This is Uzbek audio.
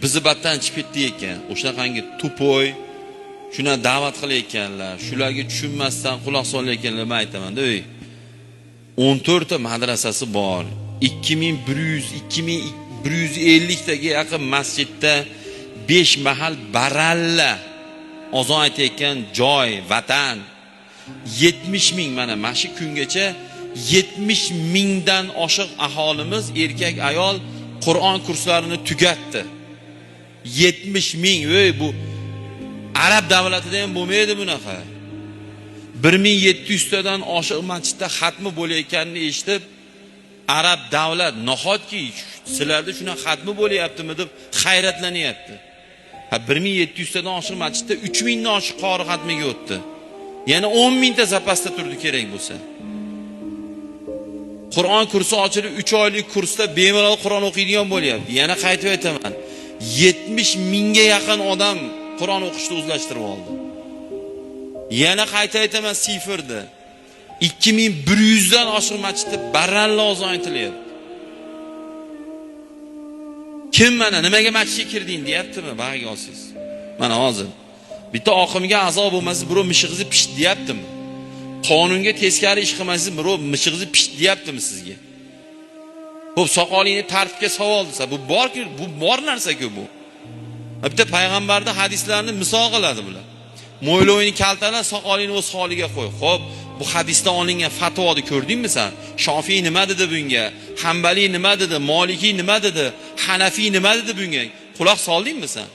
bizni batdan chiqib ketdi ekan. O'shanaqangi tupoy shuna da'vat qilayotganlar, shularga tushunmasdan quloq solayotganlar men aytaman-da, 14 ta madrasasi bor. 2150 taga yaqin masjidda 5 mahal baralla azon aytayotgan joy, vatan. 70 ming, mana shu kungacha 70 mingdan oshiq aholimiz, erkak ayol Qur'on kurslarini tugatdi. 70 ming, bu arab davlatida ham bo'lmaydi bunaqa. 1700 tadan oshiq masjidda xatmi bo'layotganini eshitib, arab davlat nahotki sizlarda shuna xatmi bo'layaptimi deb hayratlanyapti. 1700 tadan oshiq masjidda 3000 dan oshiq qori xatmiga o'tdi. Yana 10 mingta zapasda turdi kerak bo'lsa. Qur'on kursi ochilib 3 oylik kursda bemalol Qur'on o'qiydigan bo'lyapti. Yana qaytib aytaman, 70 mingga yaqin odam Qur'on o'qishni o'zlashtirib oldi. Yana qayta aytaman, sifirda 2100 dan oshiq masjidda baralla azon aytilyapti. Kim mana nimaga masjidga kirding deyaptimi? Bag'iga olsiz. Mana hozir bitta oqimga a'zo bo'lmasiz, birov mishig'izni pisht deyaptimi? Qonunga teskari ish qilmaysiz, birov mishig'izni pisht deyaptimi sizga? Xo'p, soqolingni tartibga savol desa, bu bor-ku, bu bor narsa-ku bu. Bitta payg'ambarning hadislarini misol qiladi bular. Mo'ylovini kaltala, soqolingni o'z holiga qo'y. Xo'p, bu hadisdan olingan fatvoni ko'rdingmi sen? Shofiy nima dedi bunga? Hanbali nima dedi? Maliki nima dedi? Hanafiy nima dedi bunga? Quloq soldingmi sen?